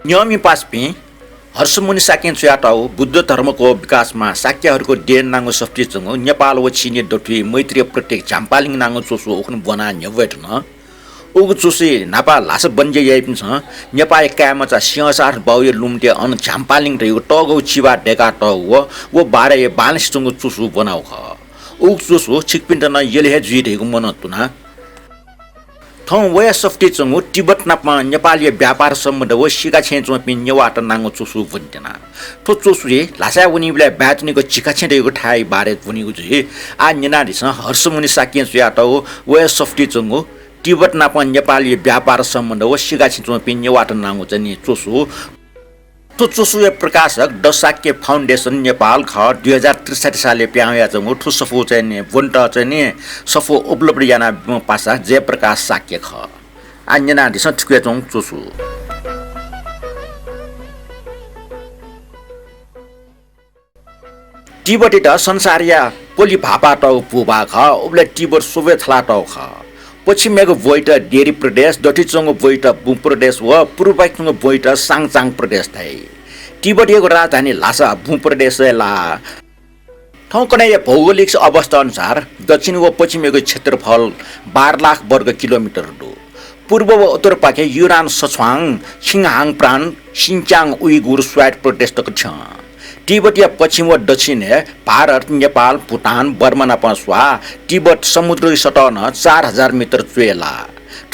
नियमी पास्पी हर्षमुनि शाक्य न्युवाटा बुद्ध धर्मको विकासमा शाक्यहरूको डेन नाङ्गो सफ्टीसँग नेपाल व छिने डोठी मैत्रीय प्रत्येक झाम्पालिङ नाङ्गो चोसो ओखन बना न्यवेट्न उग चोसे नापा लास बन्जे याइपिन छ नेपाल कामचा सिंहसार बाउय लुम्टे अन झाम्पालिङ रे टगौ चिबा डेका ट व बारे बालिससँग चोसो बनाउ ख उग चोसो छिकपिन्ट न यले जुइ रहेको मनतुना थौ वया सफ्टीसँग तिब्बत नापमा नेपाली व्यापार सम्बन्ध व सिगाछेन चोपिन नेवाटा नाङ्गो चोसो भन्टेना थो चोसुले लासा उनीले ब्यातनीको चिकाछेन रहेको ठाई बारे भनिको जुइ आ नेनादिस हर्षमुनि शाक्य न्युवाटा वया सफ्टीसँग तिब्बत नापमा नेपाली व्यापार सम्बन्ध व सिगाछेन चोपिन नेवाटा नाङ्गो चाहिँ चोसो तो चोसु प्रकाशक डसाक्य फाउन्डेसन नेपाल ख 2063 सालले प्याउया जंगु ठु सफो चाहिँ वन्ट चाहिँ सफो उपलब्ध याना पासा जयप्रकाश शाक्य ख अन्यना दिस ठुके चोङ चोसु तिब्बत त संसारिया पोली भापा ट पुबा ख उबले तिब्बत सोभे थला ट ख पश्चिमेको बोइट डेरी प्रदेश दक्षिणको बोइट बुम प्रदेश व पूर्वको बोइट साङचाङ प्रदेश थाई तिब्बतीको राजधानी लासा बुम प्रदेश ला ठाउँकनै भौगोलिक अवस्था अनुसार दक्षिण व पश्चिमेको क्षेत्रफल 12 लाख वर्ग किलोमिटर हो पूर्व व उत्तर पाके युरान सछवाङ छिङहाङ प्राण सिन्चाङ उइगुर स्वाइट प्रदेश तक छ तिब्बतीय पश्चिम व दक्षिण भारत नेपाल भुटान बर्मा नपस्वा तिब्बत समुद्री सतह 4000 मिटर चुएला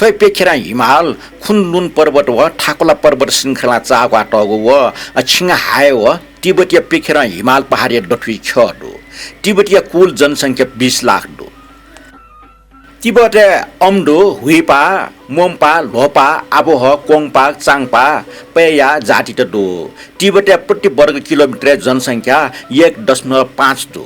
थै पेखेरा हिमाल खुनलुन पर्वत व ठाकुला पर्वत श्रृङ्खला चागवा टगो व छिङहाय व तिब्बतीय पेखेरा हिमाल पहाडी डठुई छडो तिब्बतीय कुल जनसङ्ख्या 20 लाख दो तिब्बत अम्डो हुइपा मोम्पा लोपा आबोह कोङपा चाङपा पेया जाति त दो तिब्बत प्रति वर्ग किलोमिटर जनसङ्ख्या 1.5 दो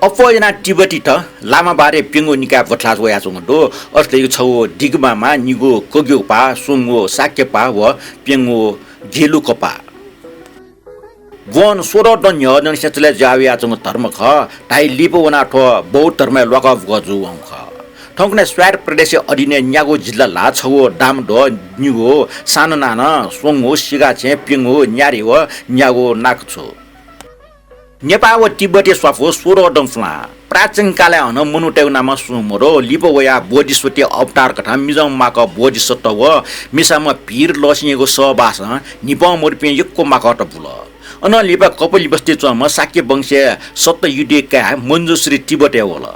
अपोजना तिब्बती त लामाबारे पिङ्गो निका बठला वया दो अस्ले छौ दिगमामा निगो कोग्योपा सुङ्गो साक्यपा व पिङ्गो घेलुकपा वन 16 दन्य नसेतले जाविया चंग धर्म ख ताइ लिपोवना ठो बौद्ध धर्म लकअप गजु अंख ठोकने स्वायर प्रदेश अधीन न्यागो जिल्ला ला छौ दामडो निगो साननाना सोङो सिगाछे पिङो न्यारी व न्यागो नाकछो नेपाल व तिब्बती स्वाफो 16 दंफला प्राचीन काले हन मनुटेउ नाम सुमरो लिपोवया बोधिसत्व अवतार कथा मिजम माक बोधिसत्व व मिसामा भीर लसिएको सहवास निप मोर्पे यक्को माकट बुल अन लिपा कपली बस्ती चम शाक्य वंशीय सत्ययुगका मञ्जुश्री तिब्बते होला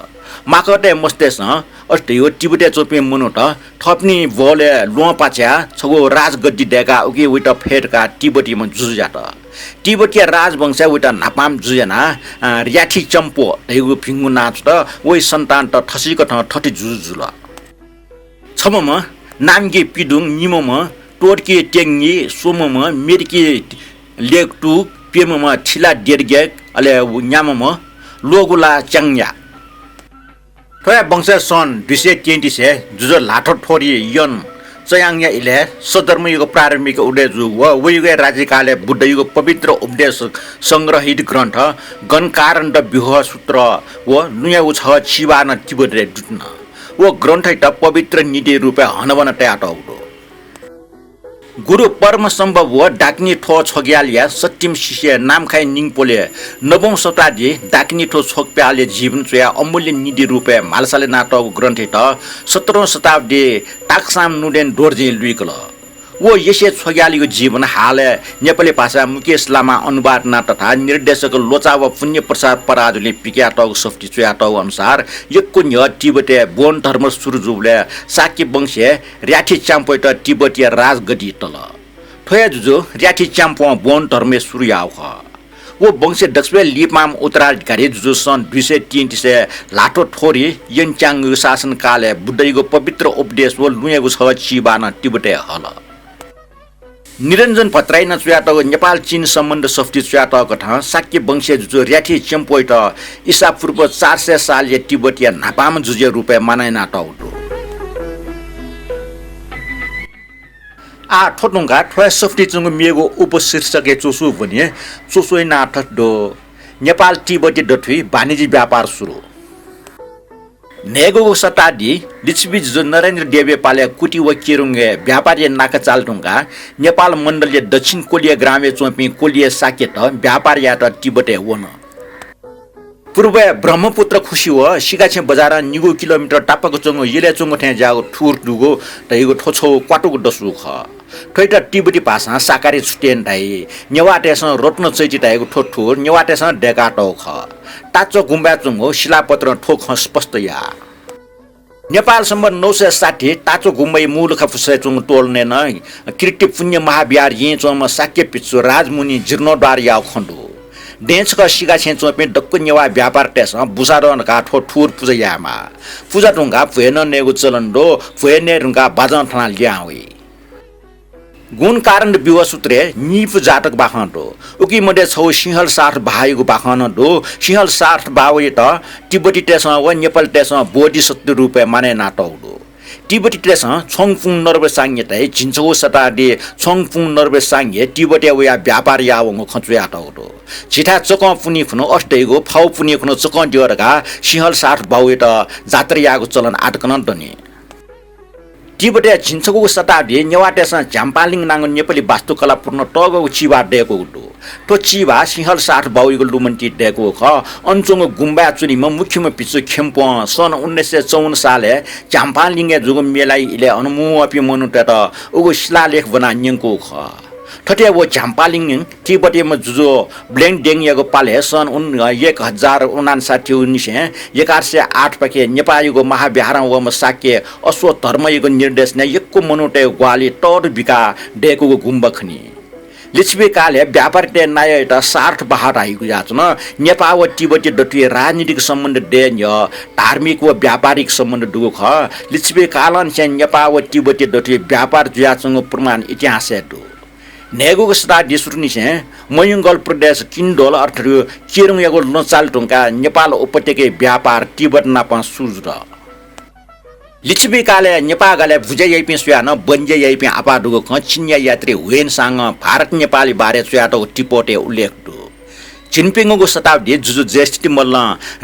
माकटे मस्तेस अस्टियो तिब्बते चोपे मनुट थप्नी बोले लोपाच्या छगो राजगद्दी देका उके उइट फेटका तिब्बती म जुजाट तिब्बतीय राजवंश उइट नापाम जुजना रियाठी चम्पो दैगु फिंगु नाच त ओइ सन्तान त ठसीक ठ ठटी जुजुल छमम नामगे पिदुङ निमम टोर्के टेङ्गी सोमम मेरकी लेकटु पेममा छिला डेर्गे अले न्यामम लोगुला च्याङ्या थया वंश सन् 230 से जुजो लाठो ठोरी यन चयाङ्या इले सधर्मयुगको प्रारम्भिक उद्देश्य व वयुगे राज्यकालले बुद्धयुगको पवित्र उपदेश संग्रहित ग्रन्थ गणकारण र व्यूह सूत्र व नुयाउ छ छिबान तिब्बतले जुट्न व ग्रन्थ त पवित्र नीति रूपे हनवन ट्याटौडो गुरु परम सम्भव व डाक्नी ठो छग्यालिया सत्यम शिष्य नामखाइ निङपोले 9औं शताब्दी डाक्नी ठो छोकप्याले जीवन चया अमूल्य निधि रूपे मालसाले नाटक ग्रन्थ त 17औं शताब्दी टाक्साम नुडेन डोर्जे लुइकल वो यसै छग्यालीको जीवन हाल नेपाली भाषा मुकेश लामा अनुवाद ना तथा निर्देशक लोचा व पुण्य प्रसाद पराजुले पिक्याटक सफ्टी चयाटक अनुसार यक्को न्य तिब्बते बोन धर्म सुरुजुले शाक्य वंशीय र्याठी चाम्पोट तिब्बतीय राजगद्दी तल थया जुजो र्याठी चाम्पो बोन धर्म सुरुयाउ ख वो वंश दक्षिण लिपाम उत्तराधिकारी जुजो सन् 230 से लाठो ठोरी यनचाङ शासनकाले बुद्धयुगको पवित्र उपदेश व लुयगु छ चिबान तिब्बते हल निरञ्जन भत्राई नचुयाटक नेपाल चीन सम्बन्ध सफ्टी चुयाटक कथा शाक्य वंशीय जुजो र्याठी चम्पोट ईसा पूर्व 400 साल तिब्बतीय नापाम जुजे रूपे मानाइना टाउटो आ ठोटुङका ठोया सफ्टी चंग मेगो उपशीर्षक चोसु भने चोसोइ नाटक दो नेपाल तिब्बती डठुई वाणिज्य व्यापार सुरु नेगो सतादी लिच्छवी जो नरेन्द्र देवे पाले कुटी व केरुङ्गे व्यापारी नाका चालटुङ्गा नेपाल मण्डलले दक्षिण कोलिया ग्रामे चोपी कोलिया साकेत व्यापारी यात तिब्बते वन पूर्व ब्रह्मपुत्र खुसी हो सिगाछे बजार निगो किलोमिटर टापको चंगो येले चंगो थे जागो ठुर दुगो तइगो ठोछो क्वाटोको डसु ख ठैटा तिब्बती भाषा साकारी छुटेन दाइ नेवाटेस रोट्न चैति दाइगो ठोठुर नेवाटेस डेकाटो ख टाचो गुम्बा चंगो शिलापत्र ठोक स्पष्ट या नेपाल सम्म 960 टाचो गुम्बई मूल खफुसे चंगो टोल्ने न कृति पुण्य महाविहार य चंगो साक्य पिच्चो राजमुनि जीर्णोद्वार या खण्डो डेन्सका सिगाछेन चोपे डक्को नेवा व्यापार टेस बुसारन का ठोठुर पूजायामा पूजा टुङ्गा फुएन नेगु चलन्दो फुएने रुङ्गा बाजन थना ल्यावे गुण कारण विवाह सूत्रे निप जातक बाखन्डो उकी मध्ये छौ सिंहल साथ भाइगु बाखनडो सिंहल साथ बावे त तिब्बती टेस व नेपाल टेस बोधिसत्व रुपे माने नाटौडो तिब्बती टेस छोङफुङ नर्वे सांगे तै जिन्चो सतादे छोङफुङ नर्वे सांगे तिब्बती व व्यापार यावङ खचुया टौडो छिटा चक पुनि खुनो अष्टैगो फाउ पुनि खुनो चक दियरका सिंहल साथ बावे त जात्रियागु चलन आटकन दने तिब्बती जिन्चको सतादे नेवाटेस झ्याम्पालिङ नाङ नेपाली वास्तुकला पूर्ण टगो चिबा डेको उडो तो चिबा सिंहल साथ बाउको लुमन्टी डेको ख अञ्चोङ गुम्बा चुनीमा मुख्यमा पिछु खेम्प सन् 1954 साले झ्याम्पालिङे जुगो मेलाई इले अनुमु अपि मनुटे त उगो शिलालेख बनानिएको ख ठटे वो झ्याम्पालिङ तिब्बतीमा जुजो ब्लेङ डेङको पाले सन् 1059 1108 पके नेपालीको महाविहार व साक्य अश्व धर्मको निर्देश ने एकको मनुटे ग्वाली टड बिका डेको गुम्बखनी लिच्छवी काले व्यापार टे नाय त सार्थ बहार आइगु याचन नेपाल व तिब्बती डटी राजनीतिक सम्बन्ध डेन य धार्मिक व व्यापारिक सम्बन्ध दुगो ख लिच्छवी कालन से नेपाल व तिब्बती डटी व्यापार जुयाचंग प्रमाण इतिहास दु नेगुको सदा दिसुर्नी से मयुङ्गल प्रदेश किन्डोल अर्थात् केरुङ यागो लचाल टुङ्का नेपाल उपत्यका व्यापार तिब्बत नापा सुज लिच्छवी काले नेपाल गाले भुजे यैपि सुयान बन्जे यैपि आपा दुगो ख चिन्या यात्री हुएनसँग भारत नेपाली बारे सुयाटो टिपोटे उल्लेख दु छिनपिङको शताब्दी जुजु ज्येष्ठी मल्ल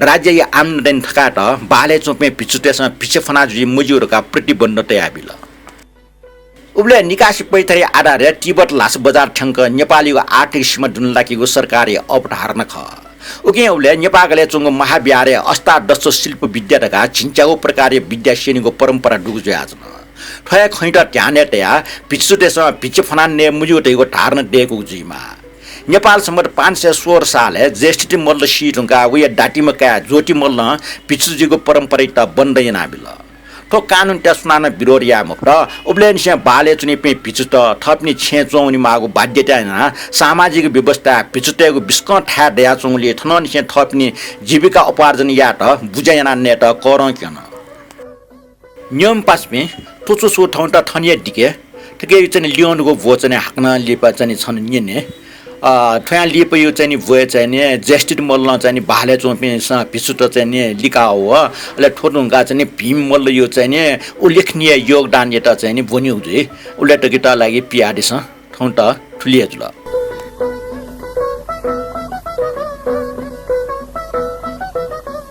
राज्य या आमदानी थकाट बाले चोपे पिचुटेसँग पिछफना जुजी मुजुरका प्रतिबन्ध तयाबिल उबले निकासी पैथरी आधार तिब्बत लास बजार ठंक नेपालीको आर्थिक सीमा दुनलाकीको सरकारी अवधारणा ख उके उले नेपालले चंग महाविहारे अष्टादश शिल्प विद्याका छिन्चाको प्रकार विद्या श्रेणीको परम्परा डुगुज्याजन ठय खैट ध्याने तया पिचुटेस पिचफनान्ने मुजुटेको धारण देको जिमा नेपाल सम्म 516 साले ज्येष्ठी मल्ल सिटुङका उया डाटीमका ज्योति मल्ल पिचुजीको परम्परा त बन्दैन आबिल तो कानुन त्यसनाना विरोध या मुक्त उब्लेन से बाले चुनी पे पिचुत थप्नी छे चौनी मागो बाध्यता न सामाजिक व्यवस्था पिचुतेको बिस्क ठा दया चौले थनन से थप्नी जीविका उपार्जन या त बुझायना नेट करन केन नियम पासमे तोचो सो ठौं त थनिया दिके ठके चाहिँ लियोनको भोचने हाक्न लिपा चाहिँ छन् निने ठया लिप यो चाहिँ भोय चाहिँ ज्येष्ठी मल्ल चाहिँ बाले चोपे पिसुत चाहिँ लिका हो ले ठोटुङका चाहिँ भीम मल्ल यो चाहिँ उल्लेखनीय योगदान यता चाहिँ भोनि हुजे उले टकिटा लागि पियादिस ठौं त ठुलिया जुल